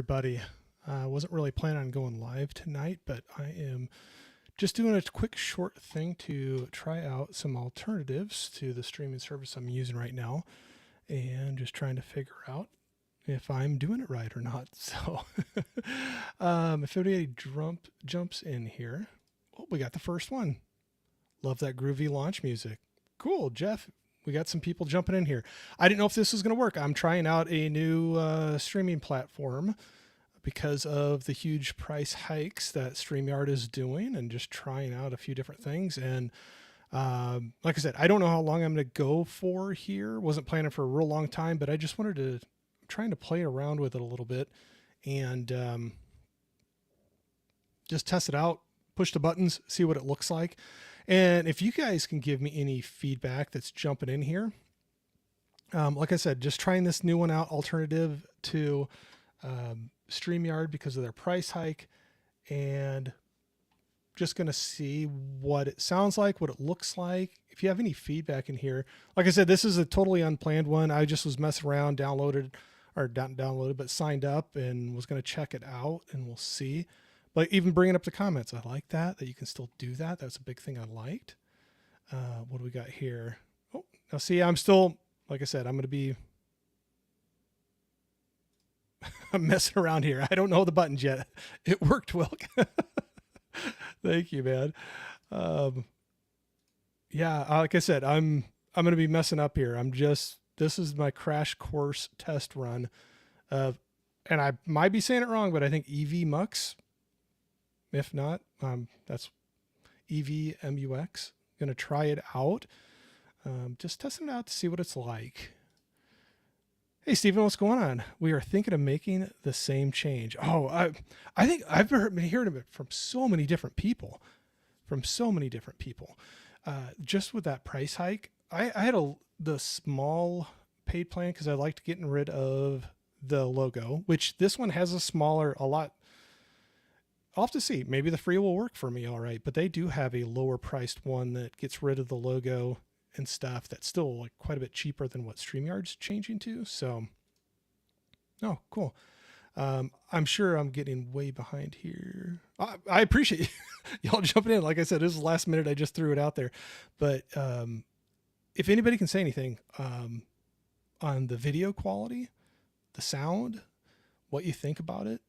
everybody. I wasn't really planning on going live tonight, but I am just doing a quick short thing to try out some alternatives to the streaming service I'm using right now and just trying to figure out if I'm doing it right or not. So if anybody jumps in here, oh, we got the first one. Love that groovy launch music. Cool, Jeff. We got some people jumping in here. I didn't know if this was going to work. I'm trying out a new streaming platform because of the huge price hikes that StreamYard is doing, and just trying out a few different things. And like I said, I don't know how long I'm going to go for here. Wasn't planning for a real long time, but I just wanted to trying to play around with it a little bit and just test it out, push the buttons, see what it looks like. And if you guys can give me any feedback that's jumping in here, like I said, just trying this new one out, alternative to StreamYard because of their price hike, and just going to see what it sounds like, what it looks like. If you have any feedback in here, like I said, this is a totally unplanned one. I just was messing around, downloaded, but signed up and was going to check it out, and we'll see. But even bringing up the comments, I like that you can still do that. That's a big thing I liked. What do we got here? Oh, now see, I'm still, like I said, I'm going to be I'm messing around here. I don't know the buttons yet. It worked, Wilk. Thank you, man. Yeah, like I said, I'm going to be messing up here. This is my crash course test run of, and I might be saying it wrong, but I think evmux. If not, that's evmux. Going to try it out. Just testing it out to see what it's like. Hey, Stephen, what's going on? We are thinking of making the same change. Oh, I think I've been hearing of it from so many different people. Just with that price hike, I had the small paid plan because I liked getting rid of the logo, which this one has a lot. I'll have to see. Maybe the free will work for me all right, but they do have a lower priced one that gets rid of the logo and stuff that's still like quite a bit cheaper than what StreamYard's changing to. So, oh, cool. I'm sure I'm getting way behind here. I appreciate y'all jumping in. Like I said, this is the last minute. I just threw it out there. But if anybody can say anything on the video quality, the sound, what you think about it,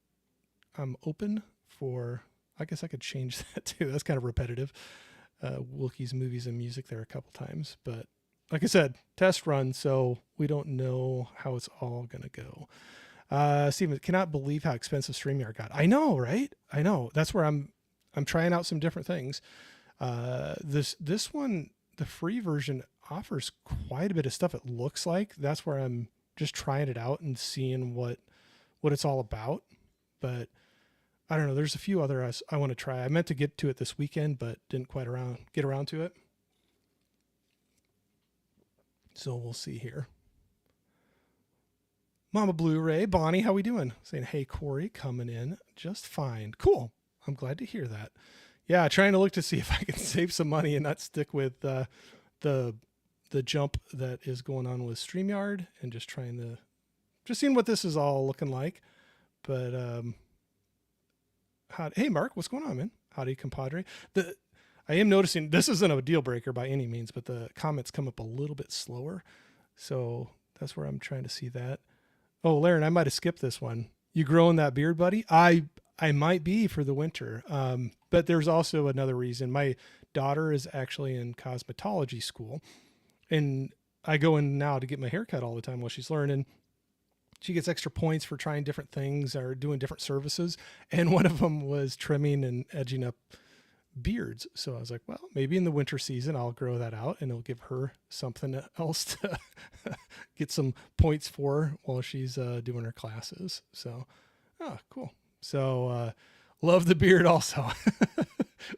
I'm open for, I guess I could change that too. That's kind of repetitive. Wilkie's movies and music there a couple times, but like I said, test run, so we don't know how it's all going to go. Steven, cannot believe how expensive StreamYard got. I know, right? I know. That's where I'm trying out some different things. This one, the free version offers quite a bit of stuff. It looks like that's where I'm just trying it out and seeing what it's all about. But I don't know. There's a few other I want to try. I meant to get to it this weekend, but didn't quite get around to it. So we'll see here. Mama Blu-ray, Bonnie, how we doing? Saying, hey, Corey, coming in just fine. Cool. I'm glad to hear that. Yeah, trying to look to see if I can save some money and not stick with the jump that is going on with StreamYard, and just seeing what this is all looking like. But hey, Mark, what's going on, man? Howdy, compadre. I am noticing this isn't a deal breaker by any means, but the comments come up a little bit slower. So that's where I'm trying to see that. Oh, Laren, I might have skipped this one. You growing that beard, buddy? I might be for the winter. But there's also another reason. My daughter is actually in cosmetology school, and I go in now to get my hair cut all the time while she's learning. She gets extra points for trying different things or doing different services. And one of them was trimming and edging up beards. So I was like, well, maybe in the winter season, I'll grow that out and it'll give her something else to get some points for while she's doing her classes. So, oh, cool. So, love the beard also.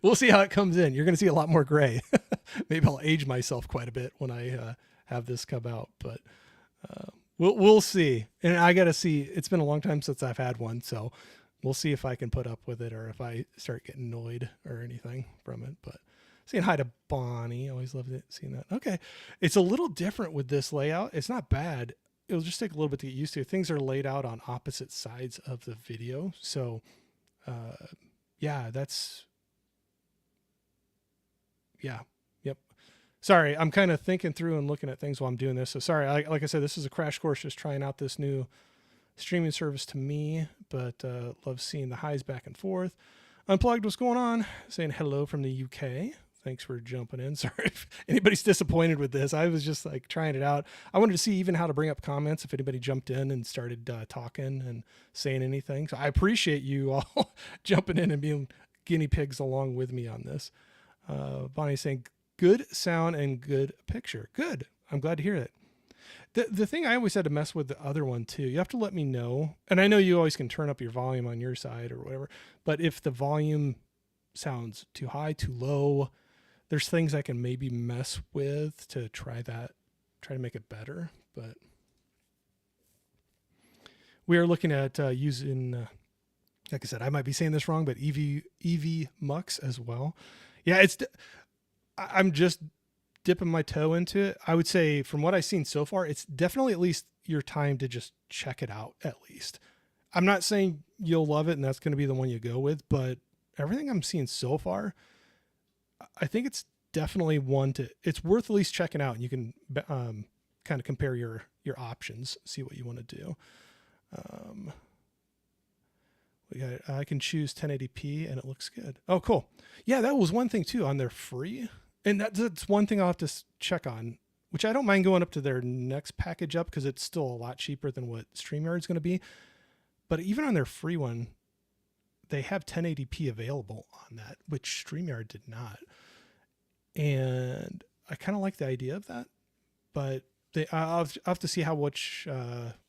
We'll see how it comes in. You're going to see a lot more gray. Maybe I'll age myself quite a bit when I have this come out, but we'll see. And I got to see, it's been a long time since I've had one. So we'll see if I can put up with it or if I start getting annoyed or anything from it. But saying hi to Bonnie. Always loved it, seeing that. Okay. It's a little different with this layout. It's not bad. it'll just take a little bit to get used to. Things are laid out on opposite sides of the video. So, yeah, yeah, yep. Sorry, I'm kind of thinking through and looking at things while I'm doing this. So sorry, like I said, this is a crash course just trying out this new streaming service to me, but love seeing the highs back and forth. Unplugged, what's going on? Saying hello from the UK. Thanks for jumping in. Sorry if anybody's disappointed with this. I was just like trying it out. I wanted to see even how to bring up comments if anybody jumped in and started talking and saying anything. So I appreciate you all jumping in and being guinea pigs along with me on this. Bonnie's saying good sound and good picture. Good. I'm glad to hear it. The thing I always had to mess with the other one too, you have to let me know. And I know you always can turn up your volume on your side or whatever, but if the volume sounds too high, too low, there's things I can maybe mess with to try to make it better. But we are looking at using, like I said, I might be saying this wrong, but evmux as well. Yeah, I'm just dipping my toe into it. I would say from what I've seen so far, it's definitely at least your time to just check it out at least. I'm not saying you'll love it and that's going to be the one you go with, but everything I'm seeing so far, I think it's definitely it's worth at least checking out, and you can kind of compare your options, see what you want to do. I can choose 1080p and it looks good. Oh, cool. Yeah, that was one thing too on their free. And that's one thing I'll have to check on, which I don't mind going up to their next package up because it's still a lot cheaper than what StreamYard's going to be. But even on their free one, they have 1080p available on that, which StreamYard did not. And I kind of like the idea of that, but I'll have to see how much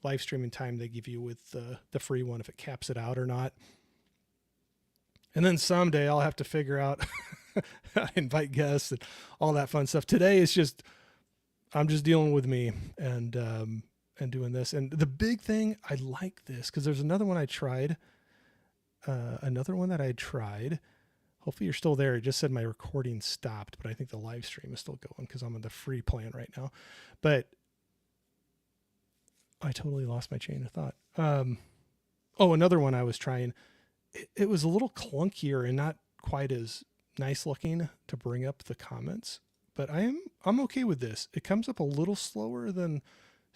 live streaming time they give you with the free one, if it caps it out or not. And then someday I'll have to figure out invite guests and all that fun stuff. Today is just, I'm just dealing with me and doing this. And the big thing, I like this because there's another one I tried. Hopefully you're still there. It just said my recording stopped, but I think the live stream is still going because I'm on the free plan right now. But I totally lost my chain of thought. Another one I was trying. It was a little clunkier and not quite as nice looking to bring up the comments, but I'm okay with this. It comes up a little slower than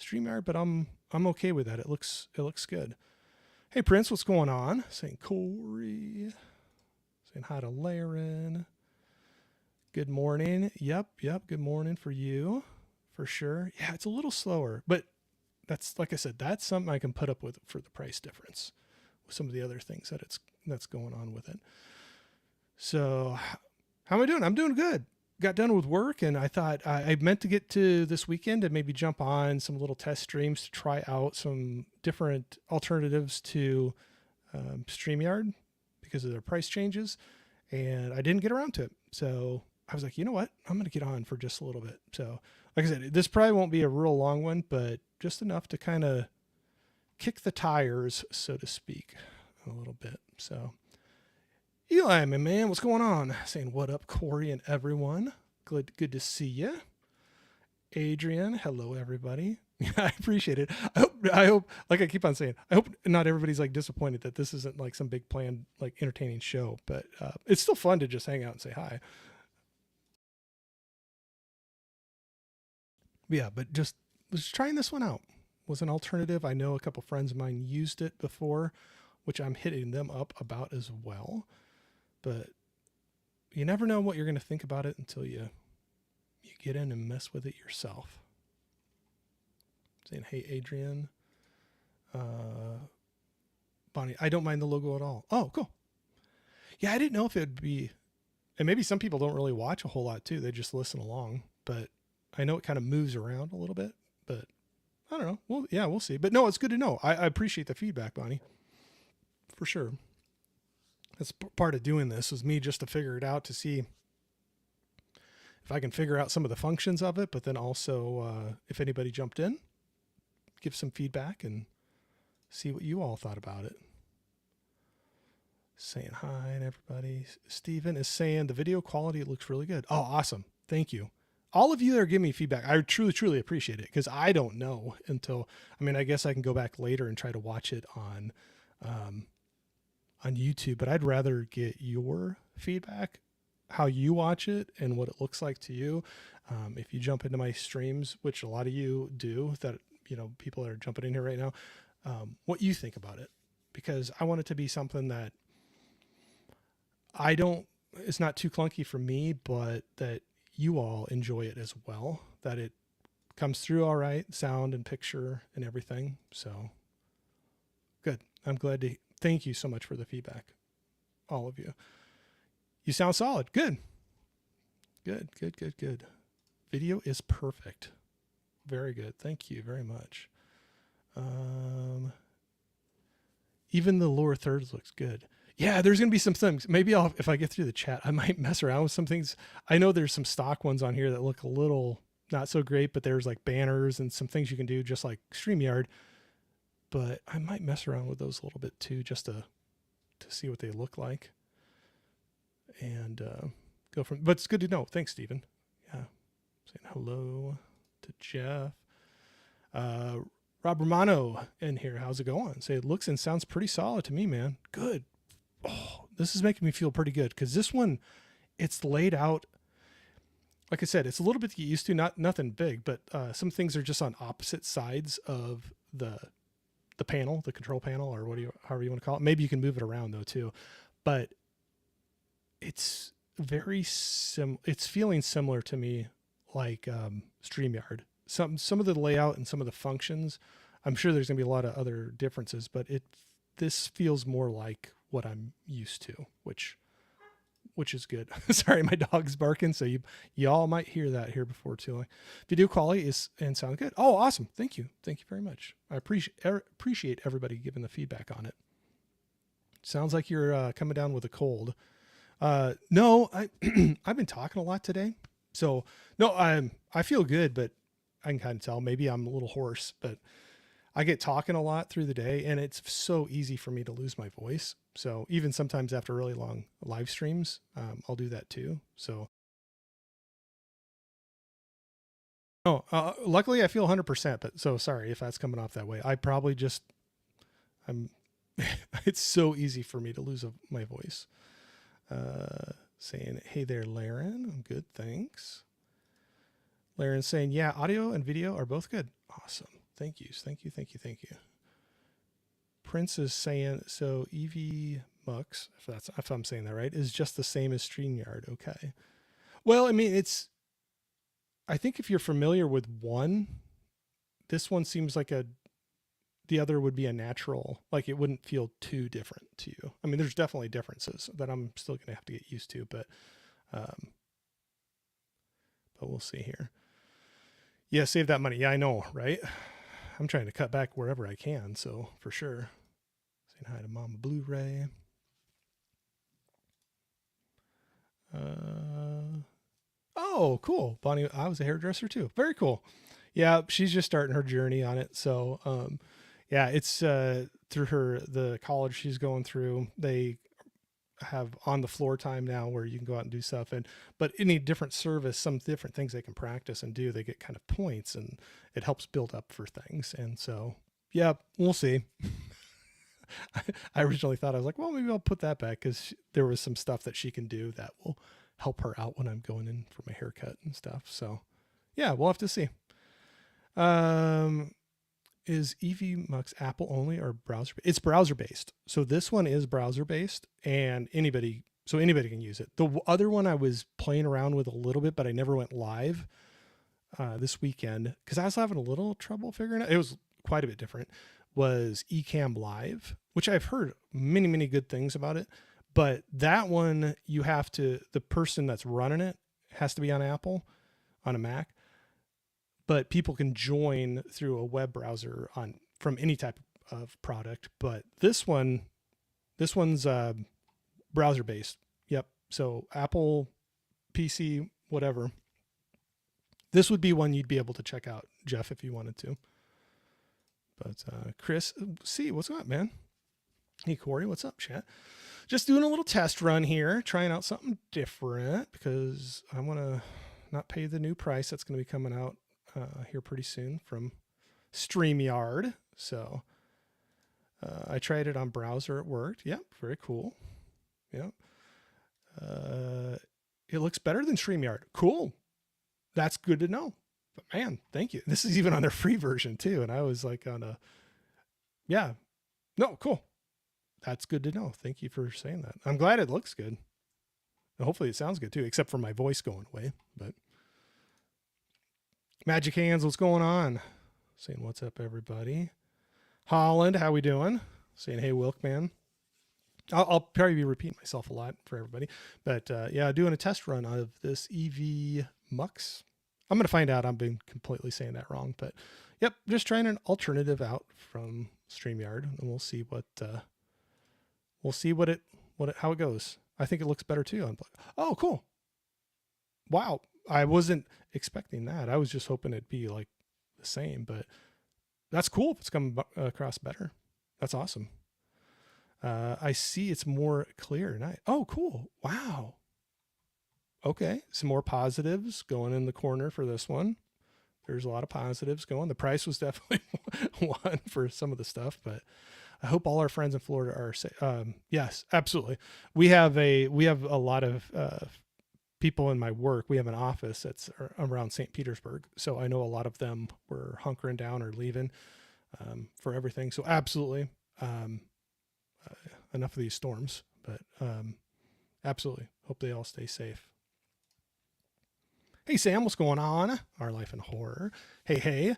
StreamYard, but I'm okay with that. It looks good. Hey Prince, what's going on? Saying Corey. Saying hi to Laren. Good morning. Yep. Good morning for you, for sure. Yeah, it's a little slower, but that's, like I said, that's something I can put up with for the price difference with some of the other things that's going on with it. So how am I doing? I'm doing good. Got done with work and I thought I meant to get to this weekend and maybe jump on some little test streams to try out some different alternatives to StreamYard because of their price changes. And I didn't get around to it. So I was like, you know what? I'm going to get on for just a little bit. So like I said, this probably won't be a real long one, but just enough to kind of kick the tires, so to speak, a little bit. So Eli, my man, what's going on? Saying what up, Corey and everyone. Good to see you. Adrian, hello everybody. I appreciate it. I hope, like I keep on saying, I hope not everybody's like disappointed that this isn't like some big planned, like entertaining show, but it's still fun to just hang out and say hi. Yeah, but just was trying this one out. Was an alternative. I know a couple friends of mine used it before, which I'm hitting them up about as well. But you never know what you're going to think about it until you get in and mess with it yourself. Saying, hey, Adrian. Bonnie, I don't mind the logo at all. Oh, cool. Yeah, I didn't know if it would be, and maybe some people don't really watch a whole lot too. They just listen along, but I know it kind of moves around a little bit, but I don't know. Well, yeah, we'll see. But no, it's good to know. I appreciate the feedback, Bonnie, for sure. That's part of doing this is me just to figure it out to see if I can figure out some of the functions of it, but then also if anybody jumped in, give some feedback and see what you all thought about it. Saying hi and everybody. Steven is saying the video quality looks really good. Oh, awesome. Thank you. all of you that are giving me feedback, I truly, truly appreciate it, because I don't know until, I mean, I guess I can go back later and try to watch it on YouTube, but I'd rather get your feedback, how you watch it and what it looks like to you. If you jump into my streams, which a lot of you do, that, you know, people that are jumping in here right now, what you think about it, because I want it to be something that it's not too clunky for me, but that you all enjoy it as well, that it comes through all right, sound and picture and everything. So good. I'm glad to, thank you so much for the feedback, all of you. You sound solid. Good. Good, good, good, good. Video is perfect. Very good. Thank you very much. Even the lower thirds looks good. Yeah, there's going to be some things. Maybe if I get through the chat, I might mess around with some things. I know there's some stock ones on here that look a little not so great, but there's like banners and some things you can do just like StreamYard. But I might mess around with those a little bit too, just to see what they look like. And go from, but it's good to know. Thanks, Stephen. Yeah. Saying hello to Jeff. Rob Romano in here. How's it going? Say it looks and sounds pretty solid to me, man. Good. Oh, this is making me feel pretty good, because this one, it's laid out. Like I said, it's a little bit to get used to, nothing big, but some things are just on opposite sides of the panel, the control panel, or however you want to call it. Maybe you can move it around though too, but it's very it's feeling similar to me, like StreamYard. Some of the layout and some of the functions, I'm sure there's gonna be a lot of other differences, but this feels more like what I'm used to, which is good. Sorry, my dog's barking, so y'all might hear that here before too long. Video quality is and sound good. Oh, awesome! Thank you very much. I appreciate everybody giving the feedback on it. Sounds like you're coming down with a cold. No, I've been talking a lot today, so no, I feel good, but I can kind of tell maybe I'm a little hoarse, but I get talking a lot through the day, and it's so easy for me to lose my voice. So even sometimes after really long live streams, I'll do that too. So, luckily I feel 100%, but so sorry if that's coming off that way. I probably it's so easy for me to lose my voice. Saying, hey there, Laren. I'm good. Thanks. Laren saying, yeah, audio and video are both good. Awesome. Thank you. Prince is saying, so evmux, if I'm saying that right, is just the same as StreamYard. Okay. Well, I mean, I think if you're familiar with one, this one seems like the other would be a natural, like it wouldn't feel too different to you. I mean, there's definitely differences that I'm still going to have to get used to, but we'll see here. Yeah, save that money. Yeah, I know, right? I'm trying to cut back wherever I can, so for sure. Saying hi to Mama Blu-ray. Oh, cool. Bonnie, I was a hairdresser too. Very cool. Yeah, she's just starting her journey on it. So, yeah, it's through the college she's going through. They have on the floor time now where you can go out and do stuff, but any different service, some different things they can practice and do, they get kind of points, and it helps build up for things. And so, yeah, we'll see. I originally thought, I was like, well, maybe I'll put that back, because there was some stuff that she can do that will help her out when I'm going in for my haircut and stuff. So yeah, we'll have to see. Is evmux Apple only or browser? It's browser based. So this one is browser based, and anybody can use it. The other one I was playing around with a little bit, but I never went live this weekend because I was having a little trouble figuring it out. It was quite a bit different. Was Ecamm Live, which I've heard many, many good things about it. But that one, the person that's running it has to be on Apple, on a Mac. But people can join through a web browser from any type of product. But this one's browser based. Yep. So Apple, PC, whatever. This would be one you'd be able to check out, Jeff, if you wanted to. But Chris, see, what's up, man? Hey, Corey, what's up, chat? Just doing a little test run here, trying out something different because I want to not pay the new price that's going to be coming out here pretty soon from StreamYard. So I tried it on browser. It worked. Yep. Very cool. Yep. It looks better than StreamYard. Cool. That's good to know. But man, thank you. This is even on their free version too. And I was like yeah, no, cool. That's good to know. Thank you for saying that. I'm glad it looks good. And hopefully it sounds good too, except for my voice going away. But Magic Hands, what's going on? Saying what's up, everybody. Holland, how we doing? Saying hey, Wilkman. I'll probably be repeating myself a lot for everybody, but yeah, doing a test run of this evmux. I'm going to find out. I've been completely saying that wrong, but yep, just trying an alternative out from StreamYard, and we'll see how it goes. I think it looks better too. Oh, cool. Wow. I wasn't expecting that. I was just hoping it'd be like the same, but that's cool if it's coming across better. That's awesome. I see it's more clear. Nice. Oh, cool. Wow. Okay. Some more positives going in the corner for this one. There's a lot of positives going. The price was definitely one for some of the stuff, but I hope all our friends in Florida are safe. Yes, absolutely. We have a lot of people in my work. We have an office that's around St. Petersburg. So I know a lot of them were hunkering down or leaving for everything. So absolutely. Enough of these storms, but absolutely hope they all stay safe. Hey Sam, what's going on? Our Life in Horror. Hey.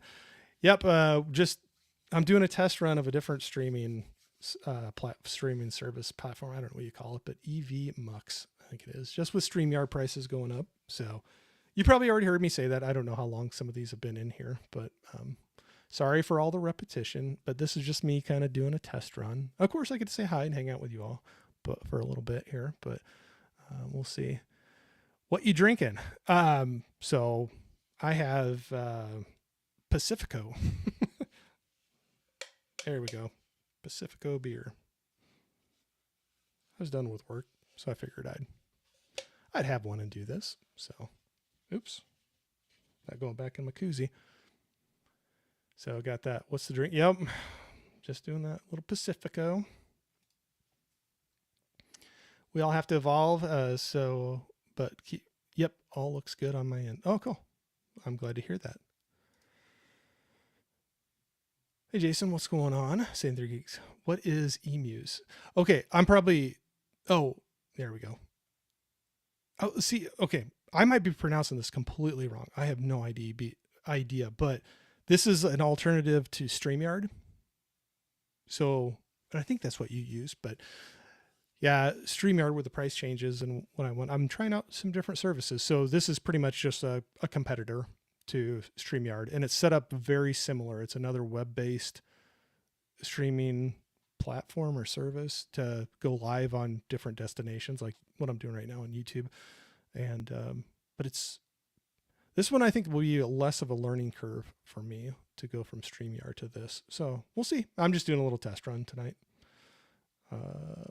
Yep. I'm doing a test run of a different streaming service platform. I don't know what you call it, but evmux, I think it is, just with StreamYard prices going up. So you probably already heard me say that. I don't know how long some of these have been in here, but sorry for all the repetition, but this is just me kind of doing a test run. Of course, I get to say hi and hang out with you all but for a little bit here, but we'll see. What you drinking? So I have Pacifico. There we go. Pacifico beer. I was done with work, so I figured I'd have one and do this. So, oops. Not going back in my koozie. So I got that. What's the drink? Yep. Just doing that little Pacifico. We all have to evolve. Yep. All looks good on my end. Oh, cool. I'm glad to hear that. Hey, Jason, what's going on? Saying 3 Geeks. What is emus? Okay. Oh, there we go. Oh, see, okay. I might be pronouncing this completely wrong. I have no idea, but this is an alternative to StreamYard. So, and I think that's what you use, but yeah, StreamYard with the price changes and what I'm trying out some different services. So this is pretty much just a competitor to StreamYard, and it's set up very similar. It's another web-based streaming platform or service to go live on different destinations, like what I'm doing right now on YouTube. And but this one I think will be less of a learning curve for me to go from StreamYard to this. So we'll see. I'm just doing a little test run tonight.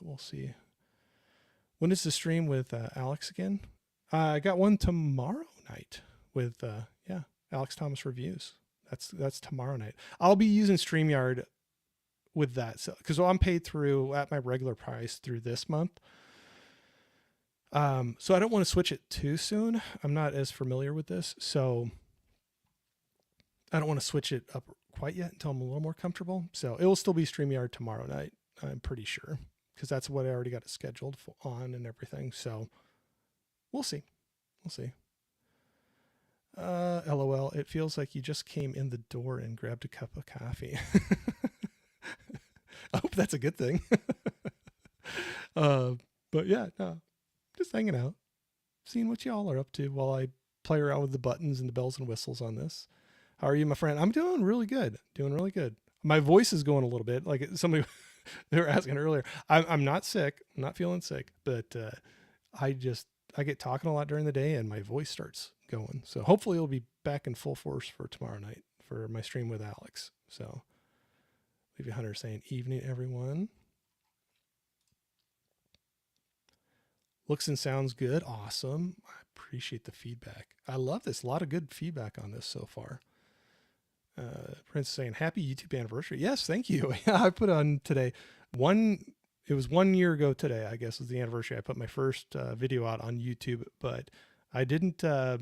We'll see. When is the stream with Alex again? I got one tomorrow night with Alex Thomas Reviews. That's tomorrow night. I'll be using StreamYard with that, so because I'm paid through at my regular price through this month. So I don't want to switch it too soon. I'm not as familiar with this, so I don't want to switch it up quite yet until I'm a little more comfortable. So it will still be StreamYard tomorrow night, I'm pretty sure, because that's what I already got it scheduled on and everything. So we'll see. LOL, it feels like you just came in the door and grabbed a cup of coffee. I hope that's a good thing. But yeah, no, just hanging out, seeing what y'all are up to while I play around with the buttons and the bells and whistles on this. How are you, my friend? I'm doing really good. My voice is going a little bit, like somebody they were asking earlier. I'm not sick. I'm not feeling sick, but I get talking a lot during the day and my voice starts going. So hopefully it'll be back in full force for tomorrow night for my stream with Alex. So Leavy Hunter saying evening, everyone. Looks and sounds good. Awesome. I Appreciate the feedback. I love this. A lot of good feedback on this so far. Prince saying happy YouTube anniversary. Yes, thank you. Yeah, I put on today it was 1 year ago today, I guess, was the anniversary. I put my first video out on YouTube, but I didn't I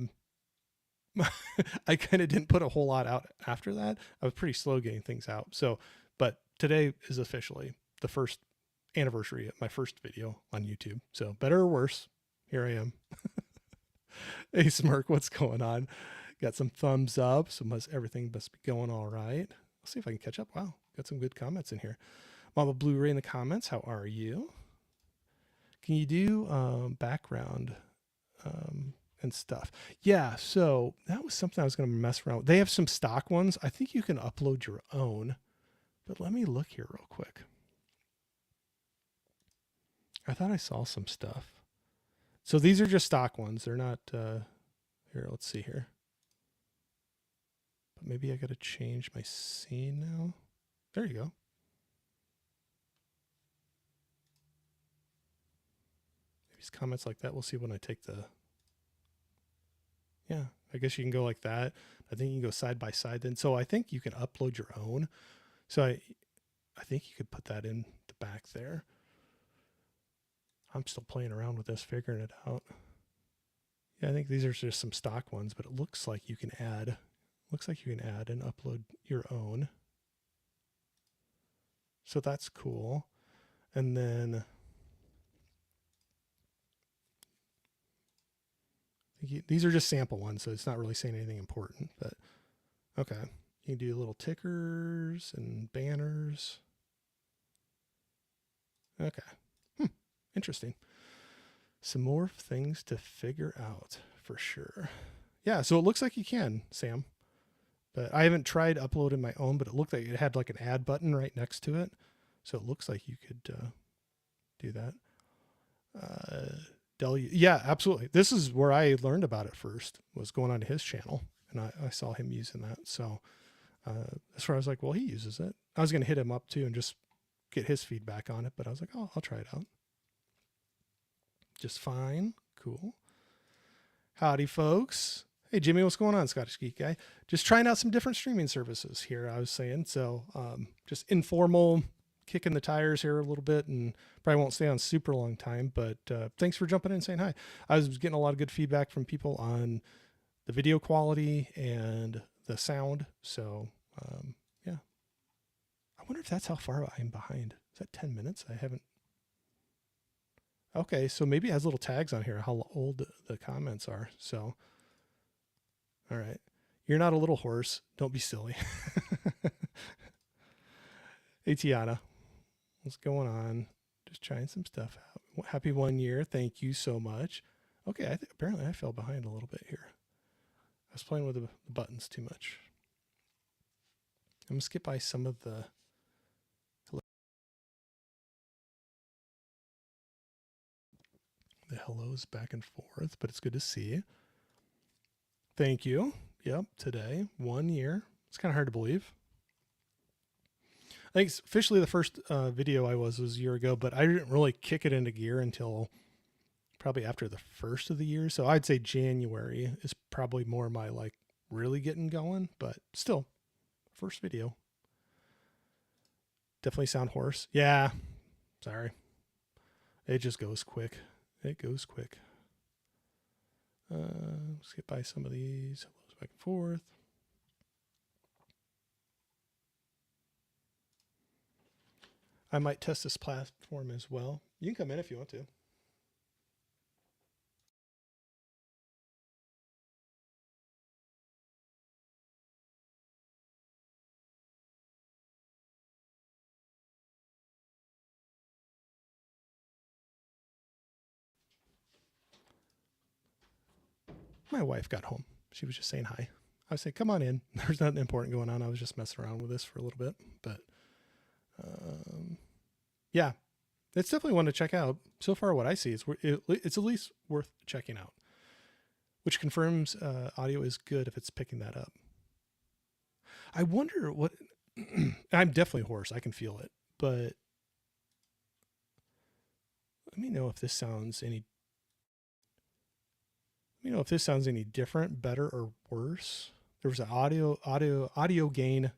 kind of didn't put a whole lot out after that. I was pretty slow getting things out. So, but today is officially the first anniversary of my first video on YouTube. So, better or worse, here I am. Hey, Smirk, what's going on? Got some thumbs up. So everything must be going all right. Let's see if I can catch up. Wow, got some good comments in here. Mama Blu-ray in the comments. How are you? Can you do background and stuff? Yeah, so that was something I was going to mess around with. They have some stock ones. I think you can upload your own, but let me look here real quick. I thought I saw some stuff. So these are just stock ones. They're not, here, let's see here. But maybe I got to change my scene now. There you go. Maybe comments like that. We'll see when I take the, yeah, I guess you can go like that. I think you can go side by side then. So I think you can upload your own. So I think you could put that in the back there. I'm still playing around with this, figuring it out. Yeah, I think these are just some stock ones, but it looks like you can add, and upload your own. So that's cool. And then these are just sample ones, so it's not really saying anything important, but okay. You can do little tickers and banners. Okay. Interesting. Some more things to figure out for sure. Yeah, so it looks like you can, Sam. But I haven't tried uploading my own, but it looked like it had like an add button right next to it. So it looks like you could do that. Yeah, absolutely. This is where I learned about it first, was going onto his channel. And I saw him using that. So that's where I was like, well, he uses it. I was going to hit him up too and just get his feedback on it. But I was like, oh, I'll try it out. Just fine. Cool. Howdy, folks. Hey, Jimmy, what's going on, Scottish Geek Guy? Just trying out some different streaming services here, I was saying. So just informal, kicking the tires here a little bit, and probably won't stay on super long time. But thanks for jumping in and saying hi. I was getting a lot of good feedback from people on the video quality and the sound. So yeah. I wonder if that's how far I'm behind. Is that 10 minutes? I haven't. Okay, so maybe it has little tags on here how old the comments are. So, all right. You're not a little horse. Don't be silly. Hey, Tiana. What's going on? Just trying some stuff out. Happy 1 year. Thank you so much. Okay, apparently I fell behind a little bit here. I was playing with the buttons too much. I'm going to skip by some of the hellos back and forth, but it's good to see you. Thank you. Yep, today, 1 year. It's kind of hard to believe. I think it's officially the first video I was a year ago, but I didn't really kick it into gear until probably after the first of the year. So I'd say January is probably more my like really getting going, but still, first video. Definitely sound hoarse. Yeah, sorry. It just goes quick. It goes quick. Skip by some of these. Hellos back and forth. I might test this platform as well. You can come in if you want to. My wife got home. She was just saying hi. I was saying, come on in. There's nothing important going on. I was just messing around with this for a little bit. But yeah, it's definitely one to check out. So far, what I see is it's at least worth checking out, which confirms audio is good if it's picking that up. I wonder what... I'm definitely hoarse. I can feel it. But let me know if this sounds any... Let me know if this sounds any different, better, or worse. There was an audio gain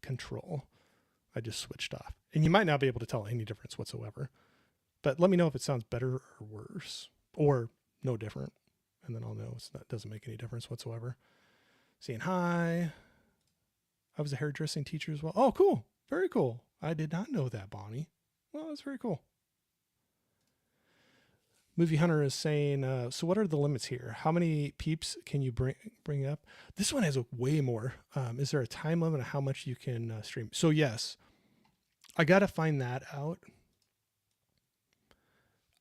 control. I just switched off. And you might not be able to tell any difference whatsoever. But let me know if it sounds better or worse. Or no different. And then I'll know it doesn't make any difference whatsoever. Saying hi. I was a hairdressing teacher as well. Oh, cool. Very cool. I did not know that, Bonnie. Well, that's very cool. Movie Hunter is saying, so what are the limits here? How many peeps can you bring up? This one has way more. Is there a time limit on how much you can stream? So yes, I got to find that out.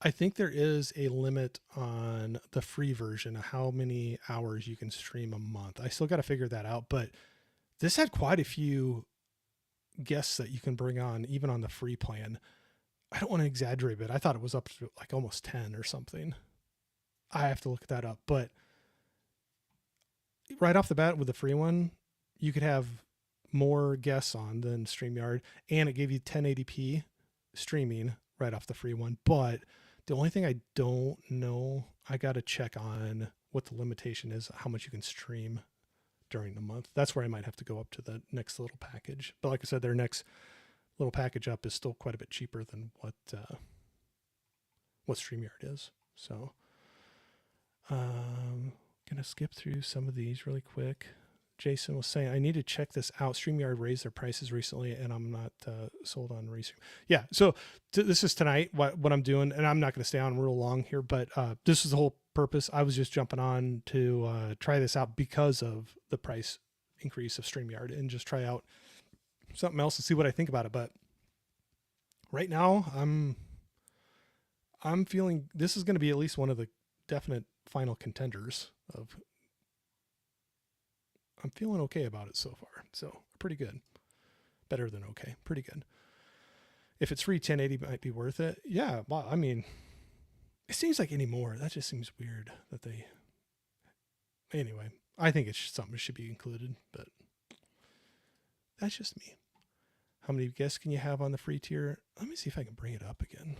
I think there is a limit on the free version of how many hours you can stream a month. I still got to figure that out, but this had quite a few guests that you can bring on, even on the free plan. I don't want to exaggerate, but I thought it was up to like almost 10 or something. I have to look that up, but right off the bat with the free one, you could have more guests on than StreamYard, and it gave you 1080p streaming right off the free one. But the only thing I don't know, I got to check on what the limitation is, how much you can stream during the month. That's where I might have to go up to the next little package. But like I said, their next little package up is still quite a bit cheaper than what StreamYard is. So gonna skip through some of these really quick. Jason was saying, I need to check this out. StreamYard raised their prices recently, and I'm not sold on Restream. Yeah, so this is tonight, what I'm doing, and I'm not going to stay on real long here, but this is the whole purpose. I was just jumping on to try this out because of the price increase of StreamYard, and just try out something else and see what I think about it. But right now, I'm feeling this is going to be at least one of the definite final contenders of. I'm feeling okay about it so far. So pretty good. Better than okay. Pretty good. If it's free, 1080 might be worth it. Yeah. Well, I mean, it seems like anymore. That just seems weird that they. Anyway, I think it's something that should be included, but that's just me. How many guests can you have on the free tier? Let me see if I can bring it up again.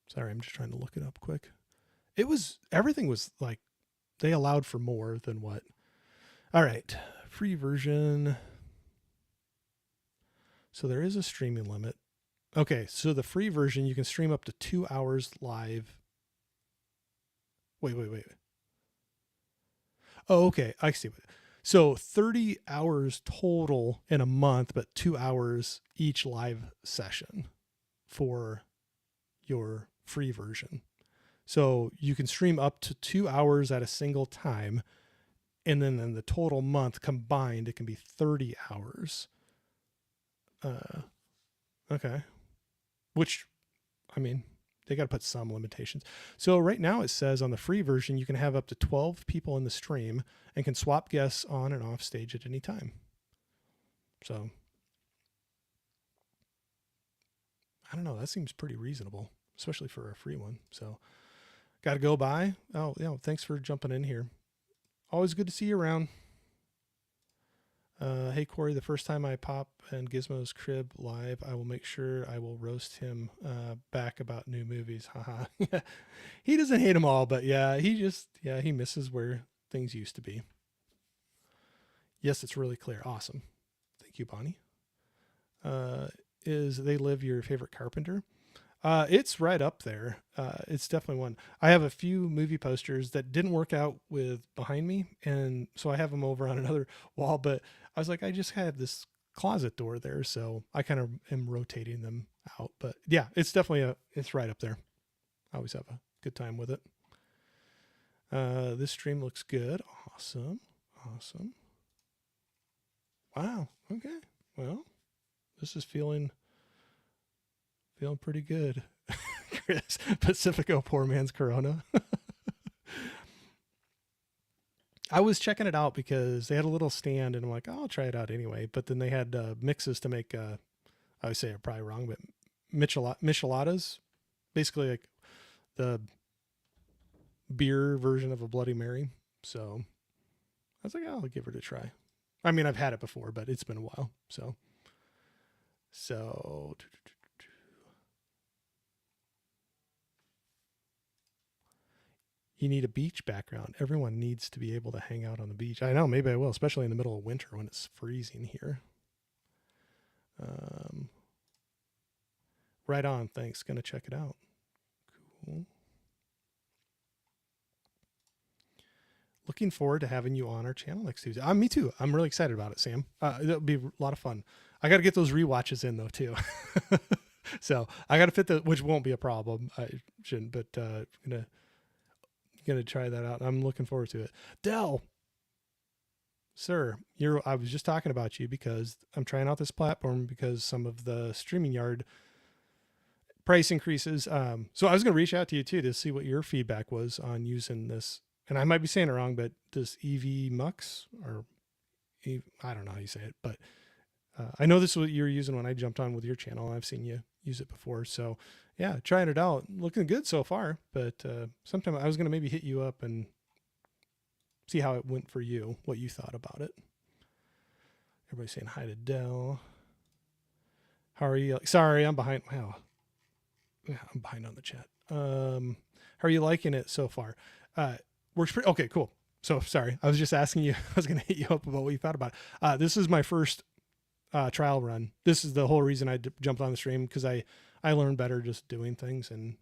Sorry, I'm just trying to look it up quick. Everything was like, they allowed for more than what. All right, free version. So there is a streaming limit. Okay, so the free version, you can stream up to 2 hours live. Wait. Oh, okay, I see. So 30 hours total in a month, but 2 hours each live session for your free version. So you can stream up to 2 hours at a single time. And then in the total month combined, it can be 30 hours. Okay. Which, I mean, they got to put some limitations. So right now it says on the free version, you can have up to 12 people in the stream and can swap guests on and off stage at any time. So I don't know. That seems pretty reasonable, especially for a free one. So got to go by. Oh, yeah. Thanks for jumping in here. Always good to see you around. Hey, Corey, the first time I pop in Gizmo's crib live, I will make sure I will roast him back about new movies. Haha. He doesn't hate them all, but yeah, he misses where things used to be. Yes, it's really clear. Awesome. Thank you, Bonnie. Is They Live your favorite Carpenter? It's right up there. It's definitely one. I have a few movie posters that didn't work out with behind me, and so I have them over on another wall, but I was like, I just have this closet door there, so I kind of am rotating them out. But yeah, it's definitely it's right up there. I always have a good time with it. This stream looks good. Awesome. Wow. Okay. Well, this is feeling pretty good. Chris, Pacifico, poor man's Corona. I was checking it out because they had a little stand, and I'm like, oh, I'll try it out anyway. But then they had mixes to make, I would say I'm probably wrong, but micheladas, basically like the beer version of a Bloody Mary. So I was like, oh, I'll give it a try. I mean, I've had it before, but it's been a while. So You need a beach background. Everyone needs to be able to hang out on the beach. I know, maybe I will, especially in the middle of winter when it's freezing here. Right on. Thanks. Gonna check it out. Cool. Looking forward to having you on our channel next Tuesday. Me too. I'm really excited about it, Sam. It'll be a lot of fun. I got to get those rewatches in though too. So I got to fit which won't be a problem. I shouldn't, but gonna try that out. I'm looking forward to it. Dell, sir, I was just talking about you because I'm trying out this platform because some of the StreamYard price increases. So I was gonna reach out to you too to see what your feedback was on using this. And I might be saying it wrong, but this evmux or I don't know how you say it, but I know this is what you were using when I jumped on with your channel. I've seen you use it before. So yeah, trying it out. Looking good so far, but sometime I was going to maybe hit you up and see how it went for you, what you thought about it. Everybody's saying hi to Dell. How are you? Sorry, I'm behind. Wow. Yeah, I'm behind on the chat. How are you liking it so far? Works pretty, okay, cool. So sorry, I was just asking you, I was going to hit you up about what you thought about it. This is my first trial run. This is the whole reason I jumped on the stream, because I learned better just doing things. And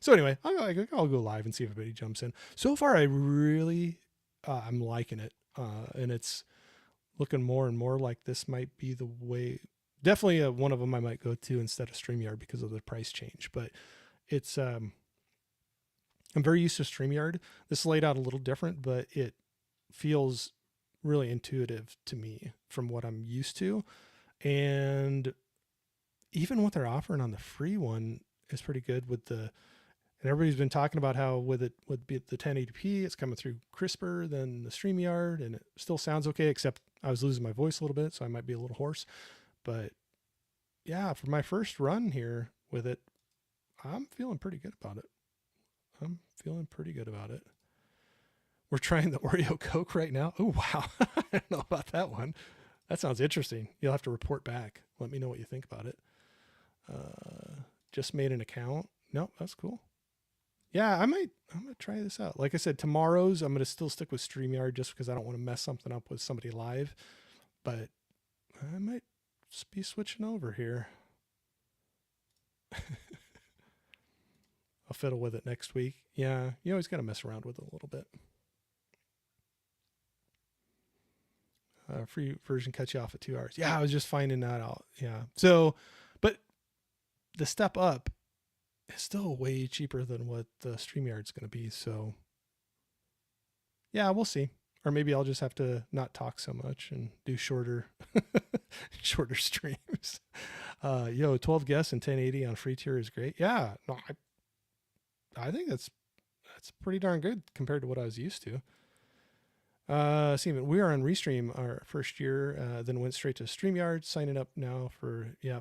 so anyway, I'll go live and see if everybody jumps in. So far, I really, I'm liking it. And it's looking more and more like this might be the way. Definitely one of them I might go to instead of StreamYard because of the price change. But it's, I'm very used to StreamYard. This is laid out a little different, but it feels really intuitive to me from what I'm used to. And even what they're offering on the free one is pretty good with and everybody's been talking about how with it would be the 1080p, it's coming through crisper than the StreamYard, and it still sounds okay, except I was losing my voice a little bit, so I might be a little hoarse. But yeah, for my first run here with it, I'm feeling pretty good about it. We're trying the Oreo Coke right now. Oh, wow. I don't know about that one. That sounds interesting. You'll have to report back. Let me know what you think about it. Just made an account. Nope, that's cool. Yeah, I'm going to try this out. Like I said, tomorrow's, I'm going to still stick with StreamYard just because I don't want to mess something up with somebody live. But I might just be switching over here. I'll fiddle with it next week. Yeah, you always got to mess around with it a little bit. Free version cuts you off at 2 hours. Yeah, I was just finding that out. Yeah. So, but the step up is still way cheaper than what the StreamYard's going to be. So, yeah, we'll see. Or maybe I'll just have to not talk so much and do shorter streams. 12 guests and 1080 on free tier is great. Yeah, no, I think that's pretty darn good compared to what I was used to. See, we are on Restream our first year, then went straight to StreamYard, signing up now for, yeah.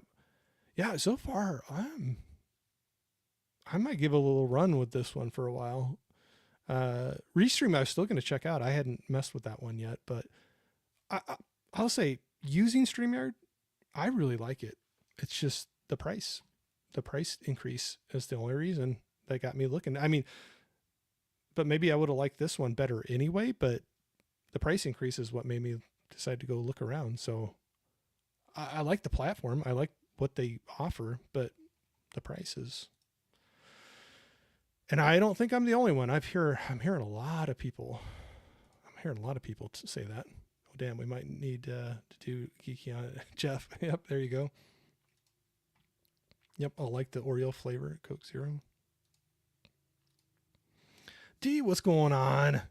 So far, I might give a little run with this one for a while. Restream, I was still going to check out. I hadn't messed with that one yet, but I'll say using StreamYard, I really like it. It's just the price increase is the only reason that got me looking. I mean, but maybe I would have liked this one better anyway, but the price increase is what made me decide to go look around. So I like the platform. I like what they offer, but the prices. And I don't think I'm the only one. I'm hearing a lot of people. To say that. Oh, damn, we might need to do geeky on it. Jeff, yep, there you go. Yep, I like the Oreo flavor, Coke Zero. D, what's going on?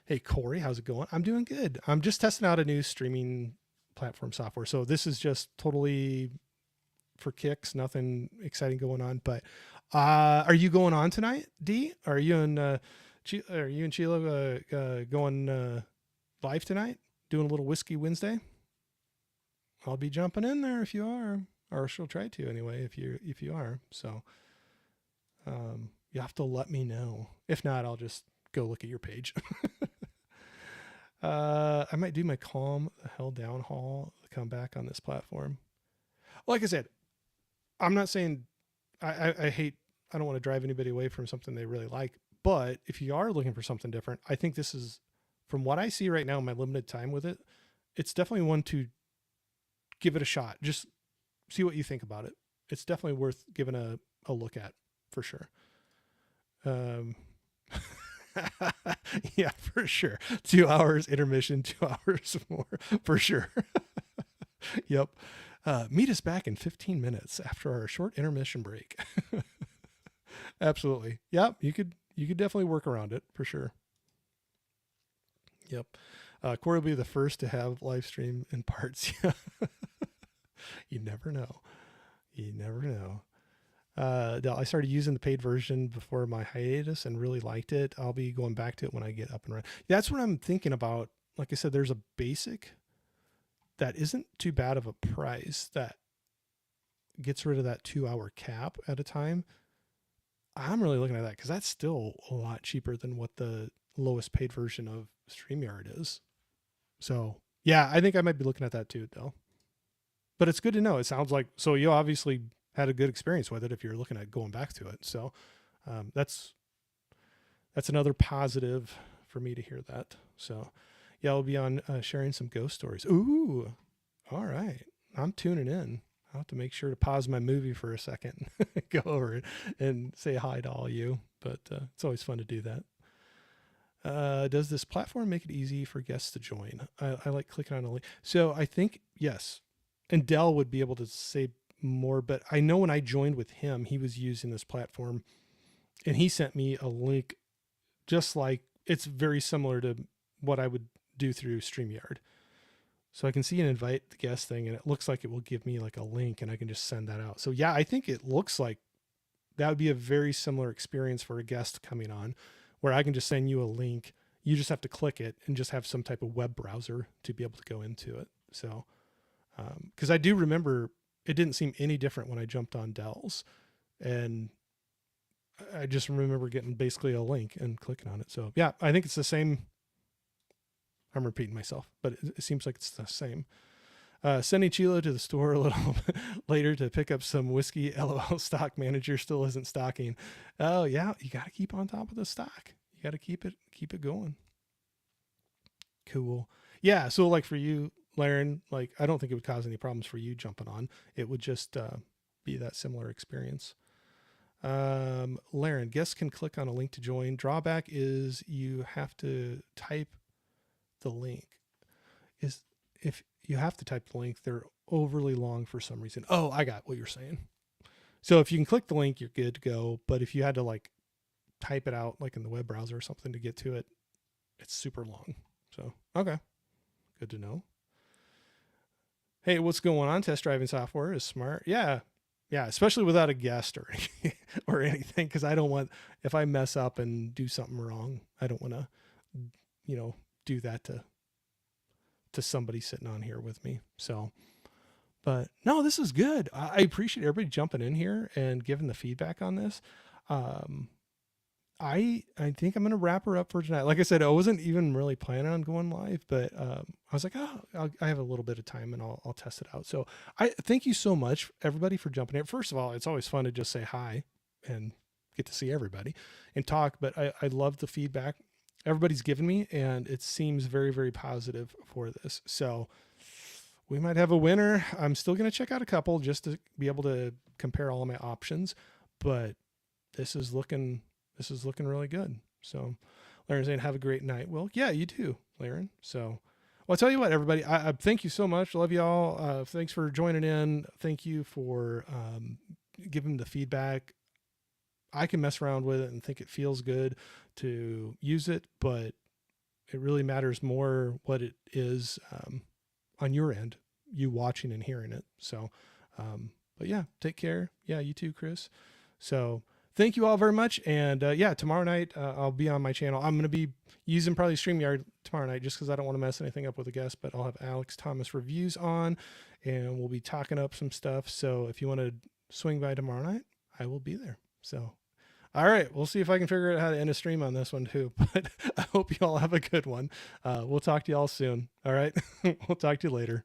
Hey, Corey, how's it going? I'm doing good. I'm just testing out a new streaming platform software. So this is just totally for kicks, nothing exciting going on. But are you going on tonight, D? Are you and Sheila going live tonight? Doing a little Whiskey Wednesday? I'll be jumping in there if you are, or she'll try to anyway if you are. So you have to let me know. If not, I'll just go look at your page. I might do my calm the hell down haul, come back on this platform. Like I said, I'm not saying I I don't want to drive anybody away from something they really like. But if you are looking for something different, I think this is, from what I see right now in my limited time with it, it's definitely one to give it a shot. Just see what you think about it. It's definitely worth giving a look at for sure. Yeah, for sure. 2 hours intermission, 2 hours more for sure. Yep. Meet us back in 15 minutes after our short intermission break. Absolutely. Yep. You could definitely work around it for sure. Yep. Corey will be the first to have live stream in parts. You never know. You never know. I started using the paid version before my hiatus and really liked it. I'll be going back to it when I get up and running. That's what I'm thinking about. Like I said, there's a basic that isn't too bad of a price that gets rid of that 2-hour cap at a time. I'm really looking at that because that's still a lot cheaper than what the lowest paid version of StreamYard is. So yeah, I think I might be looking at that too, though. But it's good to know. It sounds like, so you obviously had a good experience with it if you're looking at going back to it. So that's another positive for me to hear that. So yeah, I'll be on sharing some ghost stories. Ooh, all right. I'm tuning in. I'll have to make sure to pause my movie for a second, go over and say hi to all you. But it's always fun to do that. Does this platform make it easy for guests to join? I like clicking on a link. So I think, yes. And Dell would be able to say more, but I know when I joined with him, he was using this platform and he sent me a link just like, it's very similar to what I would do through StreamYard. So I can see an invite the guest thing and it looks like it will give me like a link and I can just send that out. So yeah, I think it looks like that would be a very similar experience for a guest coming on where I can just send you a link. You just have to click it and just have some type of web browser to be able to go into it. So, because I do remember it didn't seem any different when I jumped on Dell's, and I just remember getting basically a link and clicking on it. So yeah, I think it's the same. I'm repeating myself, but it seems like it's the same. Sending Chilo to the store a little later to pick up some whiskey. LOL, stock manager still isn't stocking. Oh yeah, you got to keep on top of the stock. You got to keep it going. Cool. Yeah. So like for you, Laren, like I don't think it would cause any problems for you jumping on. It would just be that similar experience. Laren, guests can click on a link to join. Drawback is you have to type the link. Is if you have to type the link, they're overly long for some reason. Oh, I got what you're saying. So if you can click the link, you're good to go. But if you had to like type it out like in the web browser or something to get to it, it's super long. So, okay. Good to know. Hey, what's going on? Test driving software is smart. Yeah. Yeah. Especially without a guest or anything. Cause I don't want, if I mess up and do something wrong, I don't want to, do that to somebody sitting on here with me. So, but no, this is good. I appreciate everybody jumping in here and giving the feedback on this. I think I'm going to wrap her up for tonight. Like I said, I wasn't even really planning on going live, but I was like, I have a little bit of time and I'll test it out. So I thank you so much, everybody, for jumping in. First of all, it's always fun to just say hi and get to see everybody and talk, but I love the feedback everybody's given me, and it seems very, very positive for this. So we might have a winner. I'm still going to check out a couple just to be able to compare all of my options, but this is looking really good. So Laren's saying, have a great night. Well, yeah, you too, Laren. So I'll tell you what, everybody, I thank you so much. Love y'all. Thanks for joining in. Thank you for giving the feedback. I can mess around with it and think it feels good to use it, but it really matters more what it is on your end, you watching and hearing it. So, but yeah, take care. Yeah, you too, Chris. So thank you all very much. And yeah, tomorrow night I'll be on my channel. I'm going to be using probably StreamYard tomorrow night just because I don't want to mess anything up with a guest, but I'll have Alex Thomas reviews on and we'll be talking up some stuff. So if you want to swing by tomorrow night, I will be there. So, all right, we'll see if I can figure out how to end a stream on this one too, but I hope you all have a good one. We'll talk to you all soon. All right. We'll talk to you later.